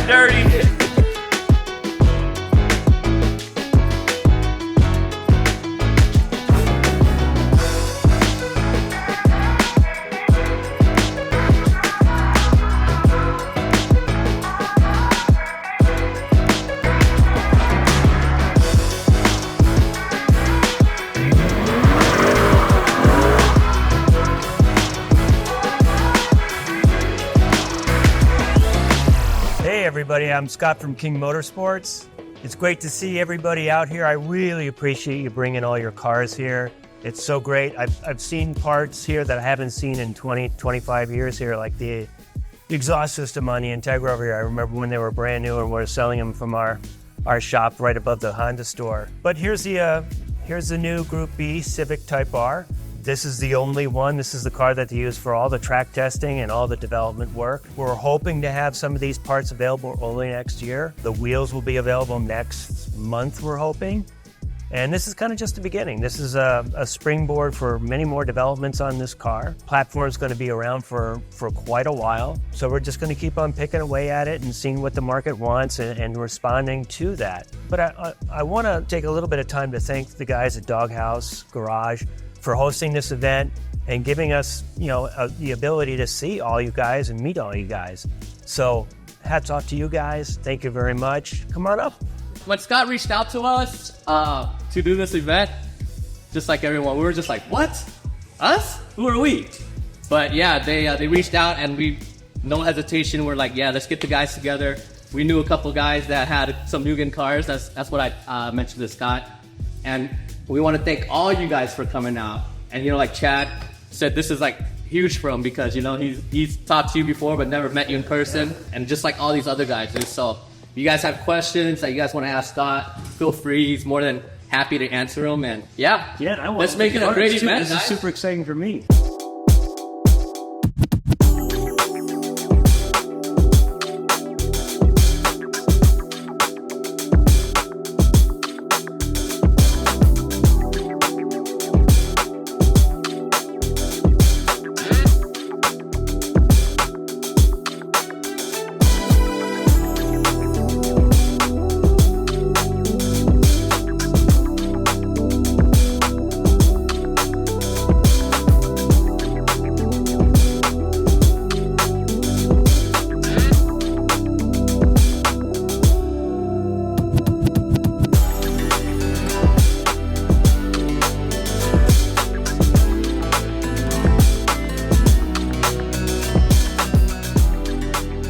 dirty. Everybody, I'm Scott from King Motorsports. It's great to see everybody out here. I really appreciate you bringing all your cars here. It's so great. I've seen parts here that I haven't seen in 20, 25 years here, like the exhaust system on the Integra over here. I remember when they were brand new and we were selling them from our shop right above the Honda store. But here's the new Group B Civic Type R. This is the only one. This is the car that they use for all the track testing and all the development work. We're hoping to have some of these parts available early next year. The wheels will be available next month, we're hoping. And this is kind of just the beginning. This is a springboard for many more developments on this car. Platform's going to be around for quite a while. So we're just going to keep on picking away at it and seeing what the market wants and responding to that. But I want to take a little bit of time to thank the guys at Doghouse Garage for hosting this event and giving us, the ability to see all you guys and meet all you guys. So hats off to you guys. Thank you very much. Come on up. When Scott reached out to us to do this event, just like everyone, we were just like, what? Us? Who are we? But yeah, they reached out and we, no hesitation, we're like, yeah, let's get the guys together. We knew a couple guys that had some Mugen cars. That's what I mentioned to Scott. And we want to thank all you guys for coming out. And like Chad said, this is like huge for him because he's talked to you before but never met you in person. And just like all these other guys do. So if you guys have questions that you guys want to ask Scott, feel free. He's more than happy to answer them. And let's make it a great event. This is super exciting for me.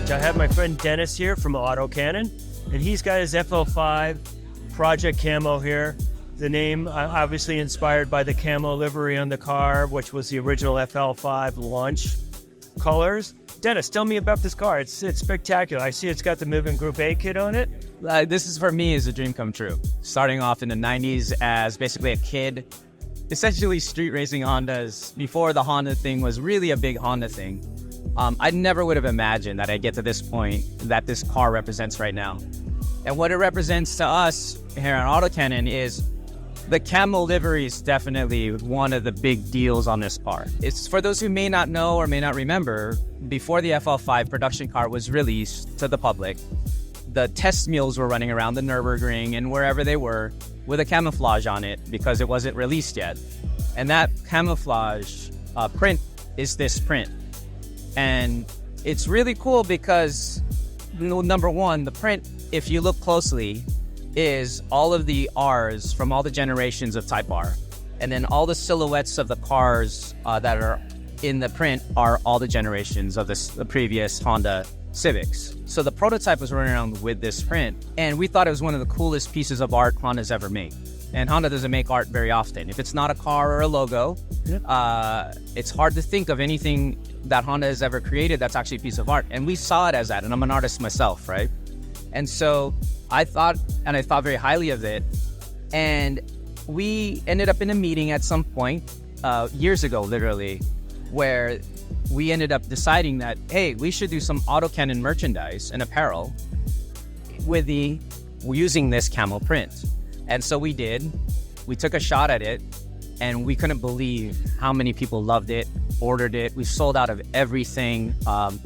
I have my friend Dennis here from Auto Cannon, and he's got his FL5 Project Camo here. The name obviously inspired by the camo livery on the car, which was the original FL5 launch colors. Dennis, tell me about this car. It's spectacular. I see it's got the Mugen Group A kit on it. This is, for me, is a dream come true. Starting off in the 90s as basically a kid, essentially street racing Hondas before the Honda thing was really a big Honda thing. I never would have imagined that I'd get to this point that this car represents right now. And what it represents to us here on Auto Cannon is the camo livery is definitely one of the big deals on this car. It's for those who may not know or may not remember, before the FL5 production car was released to the public, the test mules were running around the Nürburgring and wherever they were with a camouflage on it because it wasn't released yet. And that camouflage print is this print. And it's really cool because, number one, the print, if you look closely, is all of the R's from all the generations of Type R. And then all the silhouettes of the cars that are in the print are all the generations of the previous Honda Civics. So the prototype was running around with this print, and we thought it was one of the coolest pieces of art Honda's ever made. And Honda doesn't make art very often. If it's not a car or a logo, it's hard to think of anything that Honda has ever created that's actually a piece of art. And we saw it as that, and I'm an artist myself, right? And so I thought very highly of it. And we ended up in a meeting at some point, years ago, literally, where we ended up deciding that, hey, we should do some Auto Cannon merchandise and apparel using this camo print. And so we did. We took a shot at it, and we couldn't believe how many people loved it, ordered it. We sold out of everything.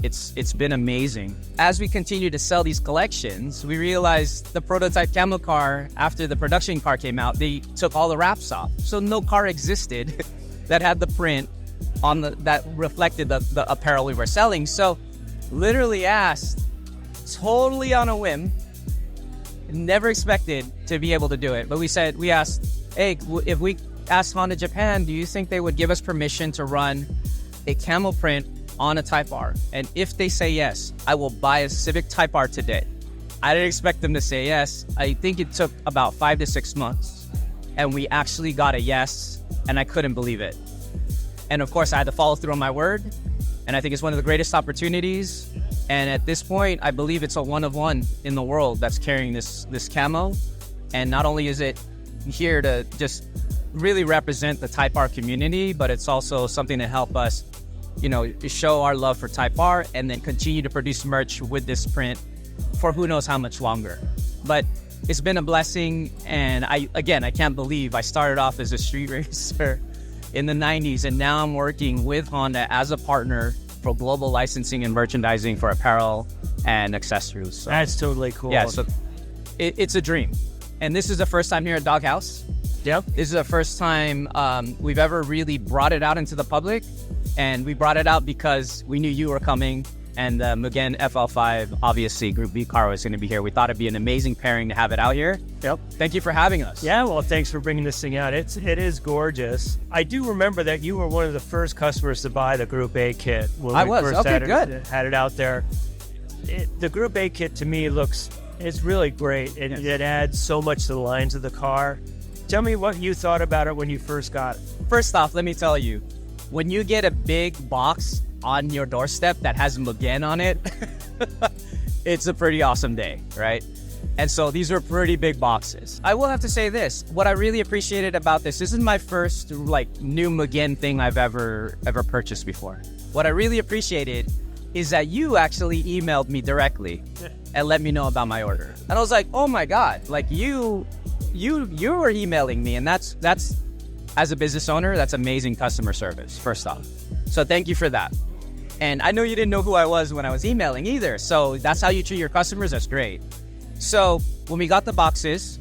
It's been amazing. As we continue to sell these collections, we realized the prototype camo car, after the production car came out, they took all the wraps off. So no car existed that had the print on that reflected the apparel we were selling. So literally asked, totally on a whim, never expected to be able to do it. But we asked, hey, if we asked Honda Japan, do you think they would give us permission to run a camo print on a Type R? And if they say yes, I will buy a Civic Type R today. I didn't expect them to say yes. I think it took about 5 to 6 months, and we actually got a yes, and I couldn't believe it. And of course, I had to follow through on my word, and I think it's one of the greatest opportunities. And at this point, I believe it's a one of one in the world that's carrying this camo. And not only is it here to just really represent the Type R community, but it's also something to help us, show our love for Type R and then continue to produce merch with this print for who knows how much longer. But it's been a blessing, and I can't believe I started off as a street racer in the 90s, and now I'm working with Honda as a partner for global licensing and merchandising for apparel and accessories. So, That's totally cool. yeah, so it's a dream. And this is the first time here at Doghouse. Yep. This is the first time we've ever really brought it out into the public. And we brought it out because we knew you were coming, and the Mugen FL5, obviously, Group B car was going to be here. We thought it'd be an amazing pairing to have it out here. Yep. Thank you for having us. Yeah, well, thanks for bringing this thing out. It is gorgeous. I do remember that you were one of the first customers to buy the Group A kit. When I we was. first Okay, had good. Had it out there. The Group A kit, to me, it's really great. It adds so much to the lines of the car. Tell me what you thought about it when you first got it. First off, let me tell you, when you get a big box on your doorstep that has Mugen on it, it's a pretty awesome day, right? And so these are pretty big boxes. I will have to say this, what I really appreciated about this is my first new Mugen thing I've ever purchased before. What I really appreciated is that you actually emailed me directly and let me know about my order. And I was like, oh my God, you were emailing me, and that's as a business owner, that's amazing customer service, first off. So thank you for that. And I know you didn't know who I was when I was emailing either. So that's how you treat your customers. That's great. So when we got the boxes,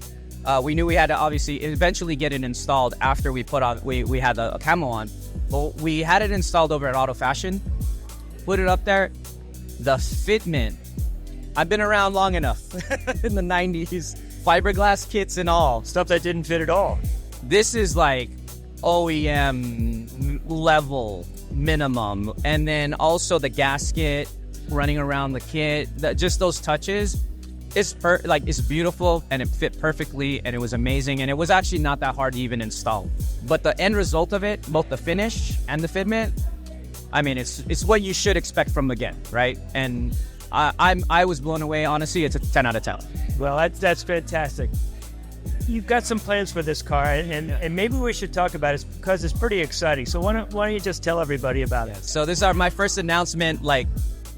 we knew we had to obviously eventually get it installed after we had the camo on. Well, we had it installed over at Auto Fashion, put it up there. The fitment, I've been around long enough in the 90s, fiberglass kits and all. Stuff that didn't fit at all. This is like OEM level minimum. And then also the gasket running around the kit, just those touches. It's beautiful, and it fit perfectly, and it was amazing, and it was actually not that hard to even install. But the end result of it, both the finish and the fitment, I mean, it's what you should expect from Mugen, right? And I was blown away. Honestly, it's a 10 out of 10. Well, that's fantastic. You've got some plans for this car, and maybe we should talk about it because it's pretty exciting. So why don't you just tell everybody about it? So this is my first announcement,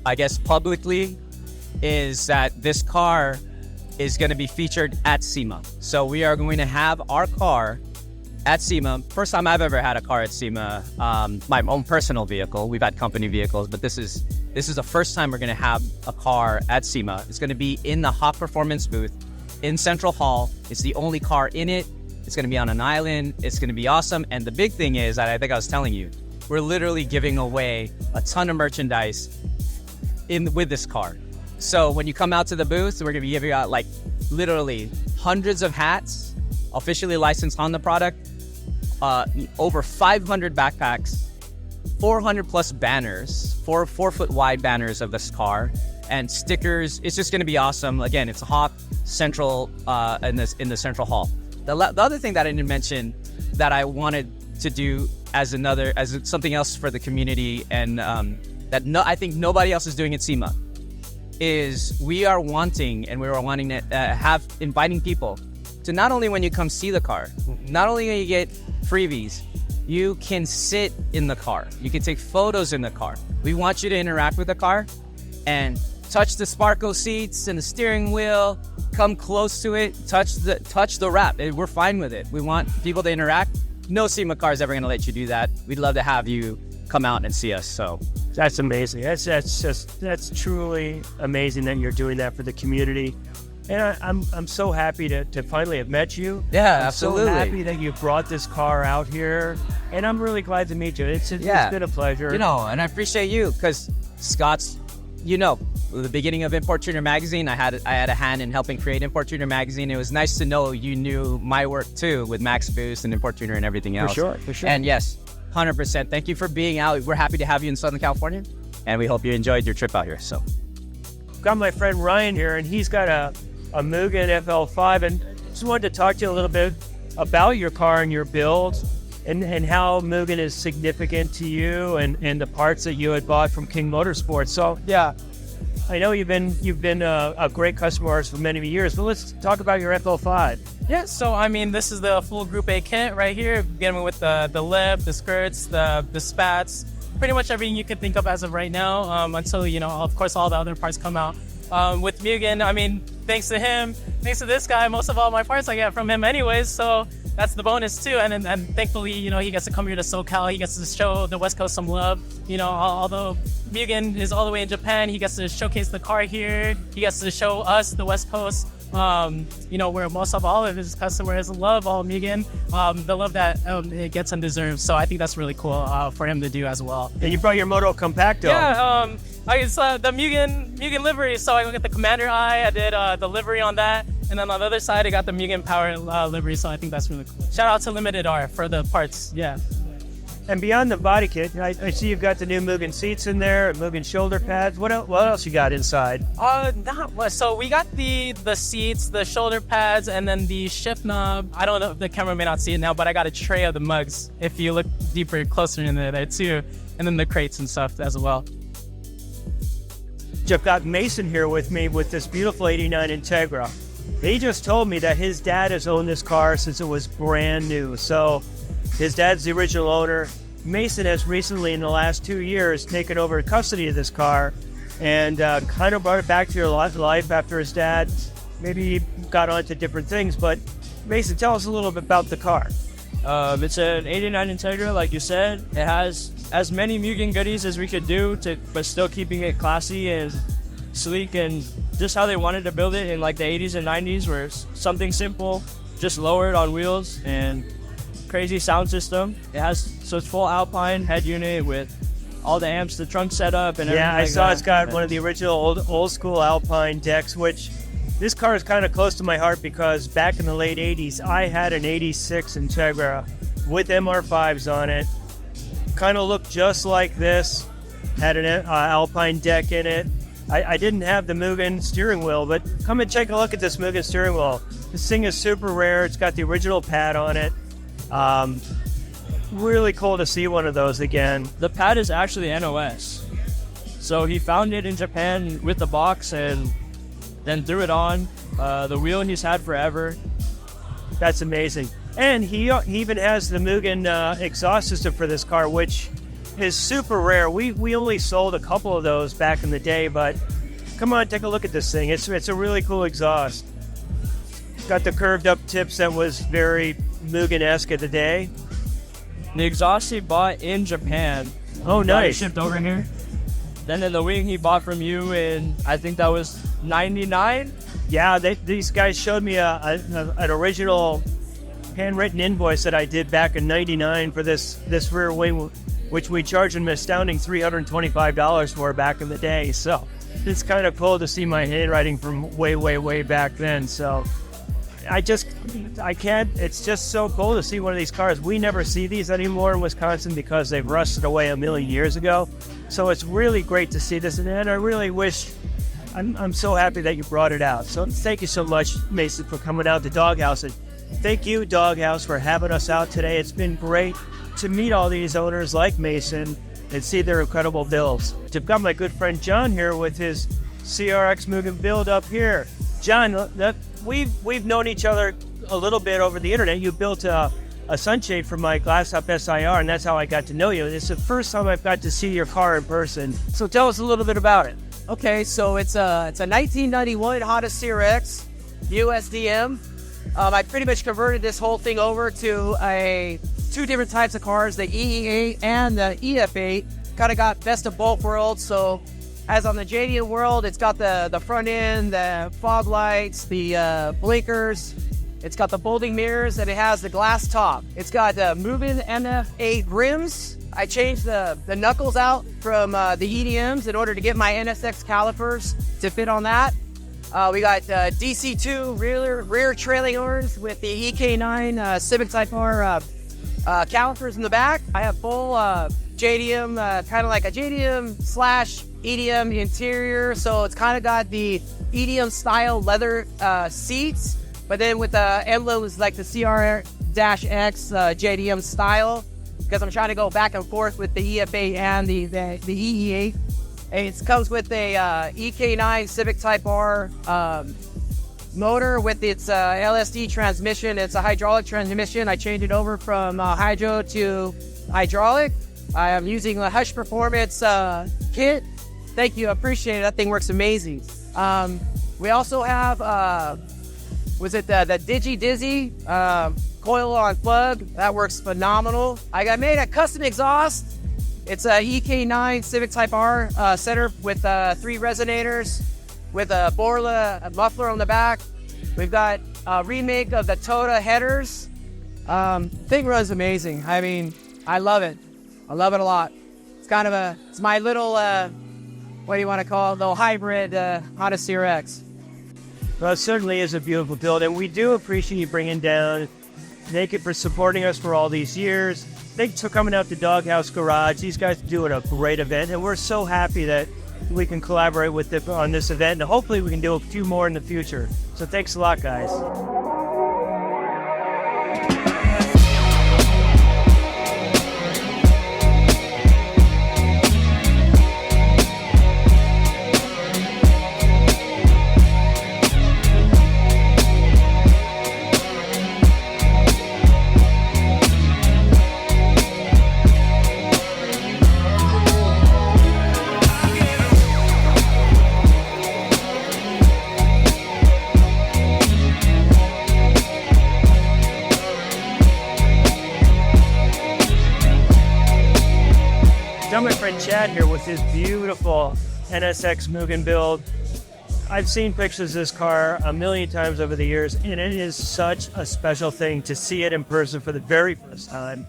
I guess publicly, is that this car is going to be featured at SEMA. So we are going to have our car at SEMA. First time I've ever had a car at SEMA, my own personal vehicle. We've had company vehicles, but this is the first time we're going to have a car at SEMA. It's going to be in the Hawk Performance booth in Central Hall. It's the only car in it. It's going to be on an island. It's going to be awesome. And the big thing is that I think I was telling you, we're literally giving away a ton of merchandise with this car. So when you come out to the booth, we're going to be giving out literally hundreds of hats, officially licensed Honda product, over 500 backpacks, 400 plus banners, 4 foot wide banners of this car, and stickers. It's just going to be awesome. Again, it's a Hawk Central in the Central Hall. The other thing that I didn't mention that I wanted to do as something else for the community, and I think nobody else is doing at SEMA, is we were wanting to inviting people to not only when you come see the car, not only do you get freebies, you can sit in the car. You can take photos in the car. We want you to interact with the car and touch the Sparko seats and the steering wheel, come close to it, touch the wrap. We're fine with it. We want people to interact. no SEMA car is ever going to let you do that. We'd love to have you come out and see us. So that's amazing. That's truly amazing that you're doing that for the community. And I'm so happy to finally have met you. Yeah, I'm absolutely. so happy that you brought this car out here, and I'm really glad to meet you. It's been a pleasure. And I appreciate you because Scott's, the beginning of Import Tuner Magazine, I had a hand in helping create Import Tuner Magazine. It was nice to know you knew my work too with Max Boost and Import Tuner and everything else. For sure. And yes, 100%. Thank you for being out. We're happy to have you in Southern California, and we hope you enjoyed your trip out here. So, got my friend Ryan here, and he's got a Mugen FL5, and just wanted to talk to you a little bit about your car and your build, and how Mugen is significant to you, and the parts that you had bought from King Motorsports. So yeah, I know you've been a great customer of ours for many years, but let's talk about your FL5. Yeah, so I mean, this is the full Group A kit right here, beginning with the lip, the skirts, the spats, pretty much everything you could think of as of right now, until, of course, all the other parts come out. With Mugen, I mean, thanks to him, thanks to this guy, most of all my parts I get from him anyways, so that's the bonus too. And thankfully, he gets to come here to SoCal, he gets to show the West Coast some love. Although Mugen is all the way in Japan, he gets to showcase the car here, he gets to show us the West Coast, where most of all of his customers love all Mugen, the love that it gets and deserves. So I think that's really cool for him to do as well. And you brought your Moto Compacto. Yeah, I saw the Mugen livery, so I got the Commander Eye, I did the livery on that, and then on the other side I got the Mugen Power livery, so I think that's really cool. Shout out to Limited R for the parts, yeah. And beyond the body kit, I see you've got the new Mugen seats in there, Mugen shoulder pads. What else you got inside? Not much. So we got the seats, the shoulder pads, and then the shift knob. I don't know if the camera may not see it now, but I got a tray of the mugs if you look deeper, closer in there too, and then the crates and stuff as well. I've got Mason here with me with this beautiful 89 Integra. He just told me that his dad has owned this car since it was brand new. So his dad's the original owner. Mason has recently, in the last 2 years, taken over custody of this car and kind of brought it back to life after his dad maybe got onto different things. But Mason, tell us a little bit about the car. It's an 89 Integra, like you said. It has as many Mugen goodies as we could do, but still keeping it classy and sleek, and just how they wanted to build it in like the 80s and 90s, where it's something simple, just lowered on wheels, and crazy sound system. So it's full Alpine head unit with all the amps, the trunk setup, and everything. Yeah, I saw it's got one of the original old school Alpine decks, which this car is kind of close to my heart because back in the late 80s, I had an 86 Integra with MR5s on it. Kind of looked just like this, had an Alpine deck in it. I didn't have the Mugen steering wheel, but come and take a look at this Mugen steering wheel. This thing is super rare. It's got the original pad on it. Really cool to see one of those again. The pad is actually NOS. So he found it in Japan with the box and then threw it on. The wheel he's had forever. That's amazing. And he even has the Mugen exhaust system for this car, which is super rare. We only sold a couple of those back in the day, but come on, take a look at this thing. It's a really cool exhaust. Got the curved up tips that was very Mugen-esque at the day. The exhaust he bought in Japan. Oh, nice. Shipped over here. Then in the wing he bought from you in, I think that was 99. Yeah, these guys showed me an original handwritten invoice that I did back in '99 for this rear wing, which we charged an astounding $325 for back in the day. So it's kind of cool to see my handwriting from way back then. So I can't, it's just so cool to see one of these cars. We never see these anymore in Wisconsin because they've rusted away a million years ago. So it's really great to see this, and I really wish, I'm so happy that you brought it out. So thank you so much, Mason, for coming out to Doghouse, and thank you, Doghouse, for having us out today. It's been great to meet all these owners like Mason and see their incredible builds. I've got my good friend John here with his CRX Mugen build up here. John, we've known each other a little bit over the internet. You built a sunshade for my glass top SIR, and that's how I got to know you. It's the first time I've got to see your car in person. So tell us a little bit about it. Okay, so it's a 1991 Honda CRX USDM. I pretty much converted this whole thing over to a two different types of cars, the EE8 and the EF8. Kind of got best of both worlds. So as on the JDM world, it's got the front end, the fog lights, the blinkers. It's got the folding mirrors, and it has the glass top. It's got the Mugen MF8 rims. I changed the knuckles out from the EDMs in order to get my NSX calipers to fit on that. We got DC2 rear trailing arms with the EK9 Civic Type R calipers in the back. I have full JDM, kind of like a JDM / EDM interior. So it's kind of got the EDM style leather seats, but then with the emblems like the CR-X JDM style, because I'm trying to go back and forth with the EF8 and the EE8. It comes with a EK9 Civic Type R motor with its LSD transmission. It's a hydraulic transmission. I changed it over from hydro to hydraulic. I am using a Hush Performance kit. Thank you, I appreciate it. That thing works amazing. We also have, was it the Digi Dizzy coil on plug? That works phenomenal. I made a custom exhaust. It's a EK9 Civic Type R setup with 3 resonators, with a Borla muffler on the back. We've got a remake of the Toda headers. Thing runs amazing. I mean, I love it. I love it a lot. It's kind of it's my little, what do you want to call it, little hybrid Honda CRX. Well, it certainly is a beautiful build, and we do appreciate you bringing down Naked for supporting us for all these years. Thanks for coming out to Doghouse Garage. These guys are doing a great event, and we're so happy that we can collaborate with them on this event, and hopefully we can do a few more in the future. So thanks a lot, guys. Got my friend Chad here with his beautiful NSX Mugen build. I've seen pictures of this car a million times over the years, and it is such a special thing to see it in person for the very first time.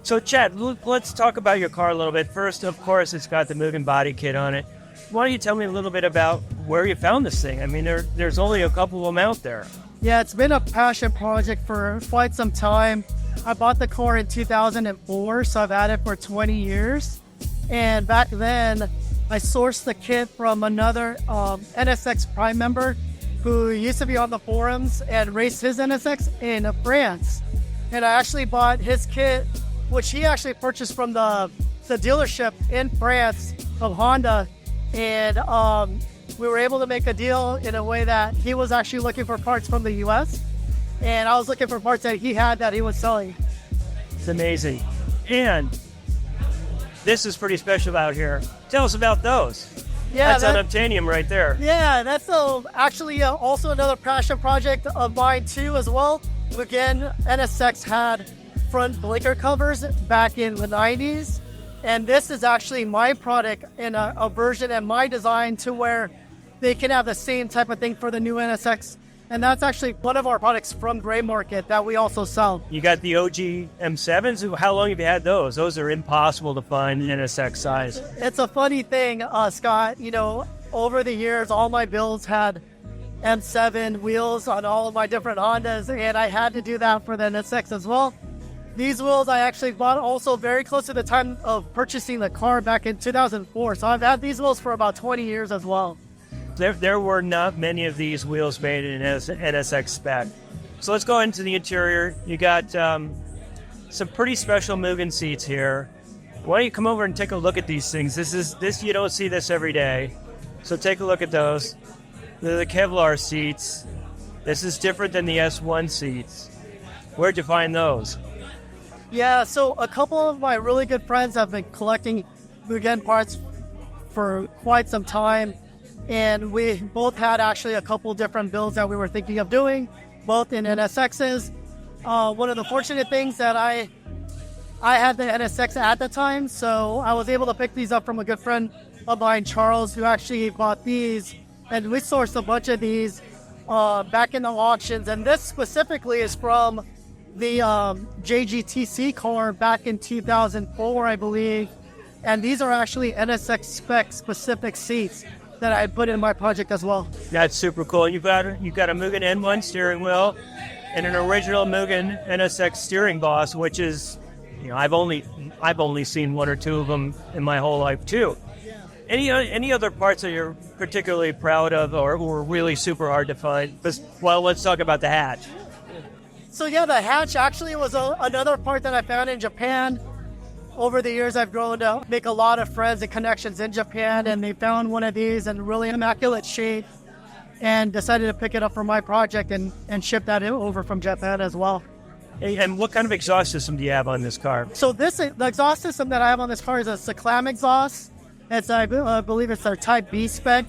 So Chad, let's talk about your car a little bit. First, of course, it's got the Mugen body kit on it. Why don't you tell me a little bit about where you found this thing? I mean, there's only a couple of them out there. Yeah, it's been a passion project for quite some time. I bought the car in 2004, so I've had it for 20 years. And back then, I sourced the kit from another NSX Prime member who used to be on the forums and raced his NSX in France. And I actually bought his kit, which he actually purchased from the dealership in France of Honda. And we were able to make a deal in a way that he was actually looking for parts from the US. And I was looking for parts that he had that he was selling. It's amazing. And this is pretty special out here. Tell us about those. Yeah, that's unobtainium right there. Yeah, that's actually also another passion project of mine too as well. Again, NSX had front blinker covers back in the 90s. And this is actually my product in a version and my design to where they can have the same type of thing for the new NSX. And that's actually one of our products from Gray Market that we also sell. You got the OG M7s. How long have you had those? Those are impossible to find in NSX size. It's a funny thing, Scott. You know, over the years, all my builds had M7 wheels on all of my different Hondas, and I had to do that for the NSX as well. These wheels I actually bought also very close to the time of purchasing the car back in 2004. So I've had these wheels for about 20 years as well. There were not many of these wheels made in NSX spec. So let's go into the interior. You got some pretty special Mugen seats here. Why don't you come over and take a look at these things? This you don't see this every day. So take a look at those. They're the Kevlar seats. This is different than the S1 seats. Where'd you find those? Yeah, so a couple of my really good friends have been collecting Mugen parts for quite some time. And we both had actually a couple different builds that we were thinking of doing, both in NSXs. One of the fortunate things that I I had the NSX at the time, so I was able to pick these up from a good friend of mine, Charles, who actually bought these. And we sourced a bunch of these back in the auctions. And this specifically is from the JGTC car back in 2004, I believe. And these are actually NSX spec specific seats that I put in my project as well. That's super cool. You've got a Mugen N1 steering wheel and an original Mugen NSX steering boss, which is, I've only seen one or two of them in my whole life too. Any other parts that you're particularly proud of or were really super hard to find? Well, let's talk about the hatch. So yeah, the hatch actually was another part that I found in Japan. Over the years, I've grown to make a lot of friends and connections in Japan, and they found one of these in really immaculate shape and decided to pick it up for my project and ship that over from Japan as well. And what kind of exhaust system do you have on this car? So the exhaust system that I have on this car is a SoCal exhaust. I believe it's their Type B spec,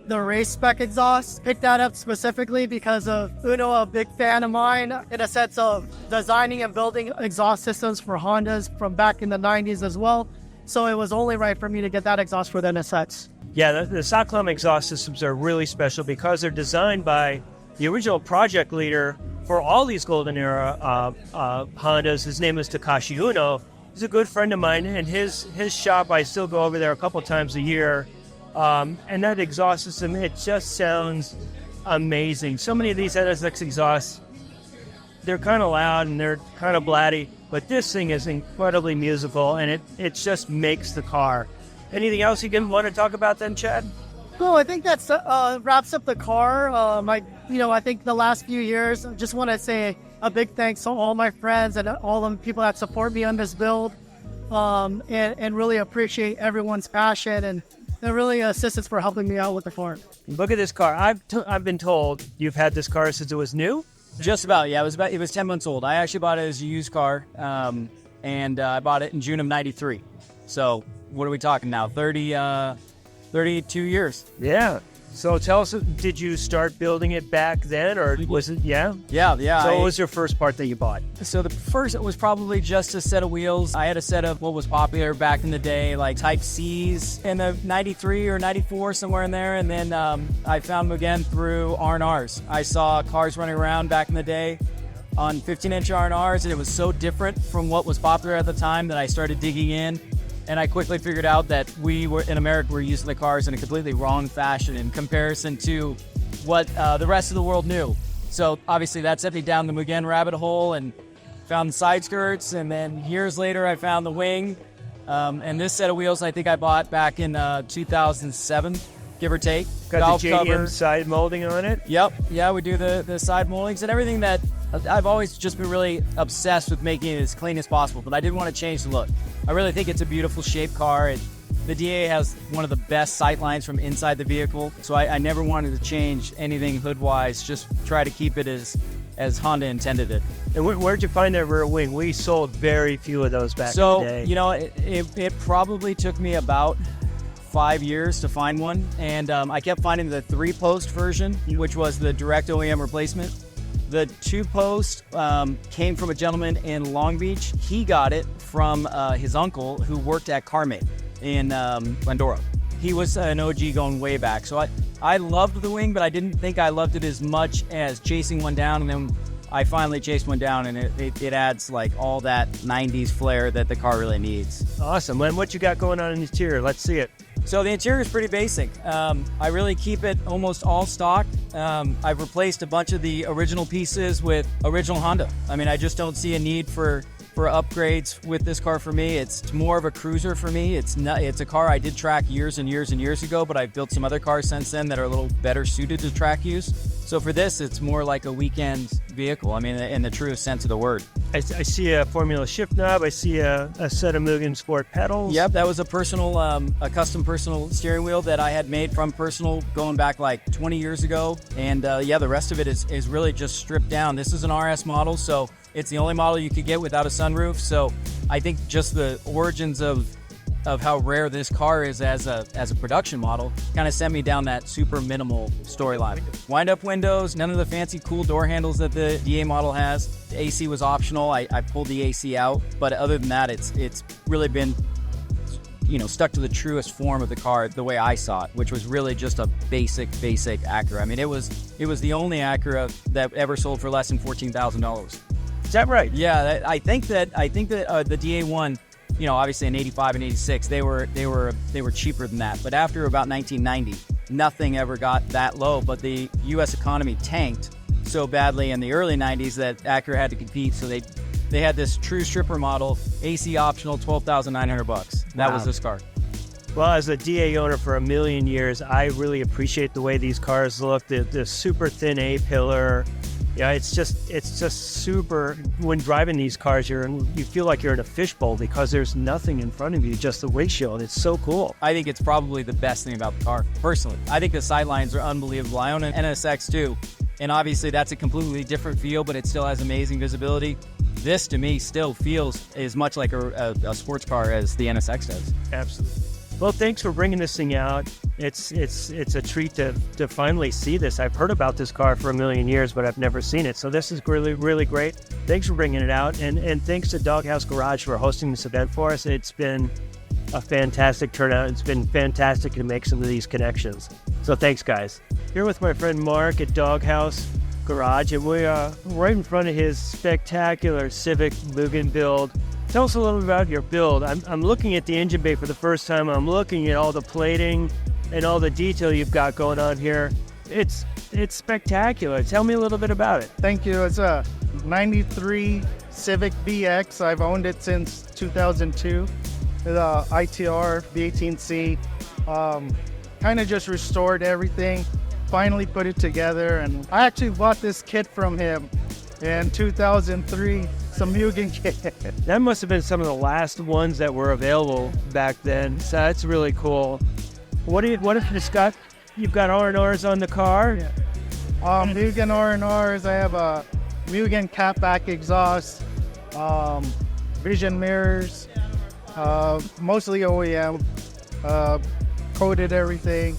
the race spec exhaust. Picked that up specifically because of Uno, a big fan of mine, in a sense of designing and building exhaust systems for Hondas from back in the 90s as well. So it was only right for me to get that exhaust for the NSX. Yeah, the SoCal exhaust systems are really special because they're designed by the original project leader for all these Golden Era Hondas. His name is Takashi Uno. He's a good friend of mine, and his shop, I still go over there a couple times a year. And that exhaust system, it just sounds amazing. So many of these NSX exhausts, they're kind of loud and they're kind of blatty, but this thing is incredibly musical, and it just makes the car. Anything else you want to talk about then, Chad? Well, I think that wraps up the car. I think the last few years, I just want to say a big thanks to all my friends and all the people that support me on this build, and really appreciate everyone's passion and really assistance for helping me out with the car. Look at this car. I've been told you've had this car since it was new? Just about, yeah. It was 10 months old. I actually bought it as a used car, and I bought it in June of '93. So what are we talking now? 32 years. Yeah. So tell us, did you start building it back then, or was it, yeah? Yeah. So what was your first part that you bought? So the first was probably just a set of wheels. I had a set of what was popular back in the day, like Type C's in the 93 or 94, somewhere in there. And then I found Mugen through R&Rs. I saw cars running around back in the day on 15-inch R&Rs, and it was so different from what was popular at the time that I started digging in. And I quickly figured out that we were in America, we're using the cars in a completely wrong fashion in comparison to what the rest of the world knew. So obviously that sent me down the Mugen rabbit hole and found the side skirts. And then years later, I found the wing. And this set of wheels, I think I bought back in 2007, give or take. Got the JDM side molding on it? Yep. Yeah, we do the side moldings and everything that I've always just been really obsessed with making it as clean as possible, but I didn't want to change the look. I really think it's a beautiful shaped car. The DA has one of the best sight lines from inside the vehicle, so I never wanted to change anything hood-wise, just try to keep it as Honda intended it. And where'd you find that rear wing? We sold very few of those back in the day. So, it probably took me about 5 years to find one, and I kept finding the 3-post version, which was the direct OEM replacement. The 2-post came from a gentleman in Long Beach. He got it from his uncle who worked at CarMate in Glendora. He was an OG going way back. So I loved the wing, but I didn't think I loved it as much as chasing one down. And then I finally chased one down, and it adds like all that 90s flair that the car really needs. Awesome. Len, what you got going on in the interior? Let's see it. So the interior is pretty basic. I really keep it almost all stock. I've replaced a bunch of the original pieces with original Honda. I mean, I just don't see a need for upgrades with this car for me. It's more of a cruiser for me. It's a car I did track years and years and years ago, but I've built some other cars since then that are a little better suited to track use. So for this, it's more like a weekend vehicle. I mean, in the truest sense of the word. I see a Formula shift knob. I see a set of Mugen Sport pedals. Yep, that was a custom personal steering wheel that I had made from personal going back like 20 years ago. And the rest of it is really just stripped down. This is an RS model, so it's the only model you could get without a sunroof. So I think just the origins of of how rare this car is as a production model kind of sent me down that super minimal storyline. Wind-up windows, none of the fancy cool door handles that the DA model has. The AC was optional. I pulled the AC out, but other than that, it's really been, you know, stuck to the truest form of the car the way I saw it, which was really just a basic Acura. I mean, it was the only Acura that ever sold for less than $14,000. Is that right? Yeah, I think that the DA1, you know, obviously in '85 and '86, they were cheaper than that. But after about 1990, nothing ever got that low. But the U.S. economy tanked so badly in the early '90s that Acura had to compete. So they had this true stripper model, AC optional, $12,900. That was this car. Well, as a DA owner for a million years, I really appreciate the way these cars look. The super thin A-pillar. Yeah, it's just super. When driving these cars, you feel like you're in a fishbowl because there's nothing in front of you, just the windshield. It's so cool. I think it's probably the best thing about the car, personally. I think the sidelines are unbelievable. I own an NSX too, and obviously that's a completely different feel, but it still has amazing visibility. This, to me, still feels as much like a sports car as the NSX does. Absolutely. Well, thanks for bringing this thing out. It's a treat to finally see this. I've heard about this car for a million years, but I've never seen it. So this is really, really great. Thanks for bringing it out. And thanks to Doghouse Garage for hosting this event for us. It's been a fantastic turnout. It's been fantastic to make some of these connections. So thanks, guys. Here with my friend Mark at Doghouse Garage, and we are right in front of his spectacular Civic Mugen build. Tell us a little bit about your build. I'm looking at the engine bay for the first time. I'm looking at all the plating and all the detail you've got going on here. It's spectacular. Tell me a little bit about it. Thank you. It's a 93 Civic BX. I've owned it since 2002. The ITR V18C. Kind of just restored everything. Finally put it together. And I actually bought this kit from him in 2003. Some Mugen kit. That must have been some of the last ones that were available back then. So that's really cool. What if Scott? You've got R&Rs on the car. Yeah. Mugen R&Rs. I have a Mugen catback exhaust, vision mirrors, mostly OEM. Coated everything.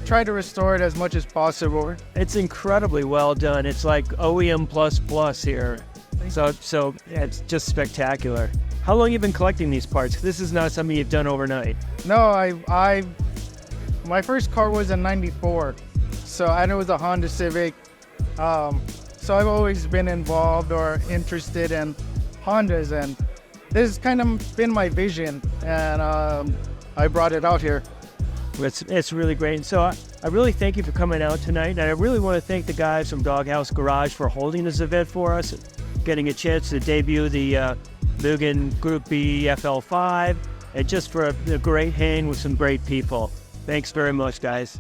Try to restore it as much as possible. It's incredibly well done. It's like OEM plus here. So yeah, it's just spectacular. How long have you been collecting these parts? This is not something you've done overnight. No, my first car was in '94, so I know it was a Honda Civic. So I've always been involved or interested in Hondas, and this has kind of been my vision, and I brought it out here. It's really great. And so I really thank you for coming out tonight, and I really want to thank the guys from Doghouse Garage for holding this event for us, getting a chance to debut the Mugen Group B FL5, and just for a great hang with some great people. Thanks very much, guys.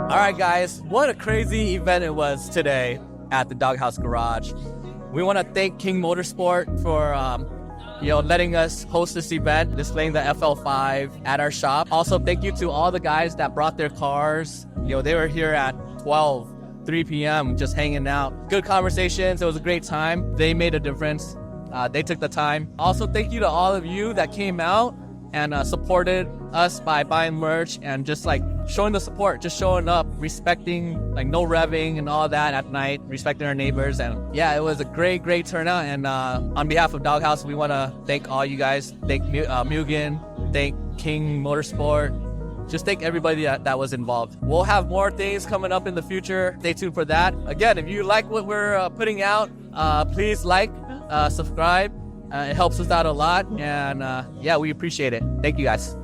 All right, guys, what a crazy event it was today at the Doghouse Garage. We want to thank King Motorsport for letting us host this event, displaying the FL5 at our shop. Also, thank you to all the guys that brought their cars. They were here at 3 p.m. just hanging out. Good conversations. It was a great time. They made a difference. They took the time. Also, thank you to all of you that came out and supported us by buying merch and just like showing the support, just showing up, respecting, like no revving and all that at night, respecting our neighbors. And yeah, it was a great turnout. And on behalf of Doghouse, we want to thank all you guys. Thank Mugen, thank King Motorsport, just thank everybody that was involved. We'll have more things coming up in the future. Stay tuned for that. Again, if you like what we're putting out, please like, subscribe. It helps us out a lot, and yeah, we appreciate it. Thank you, guys.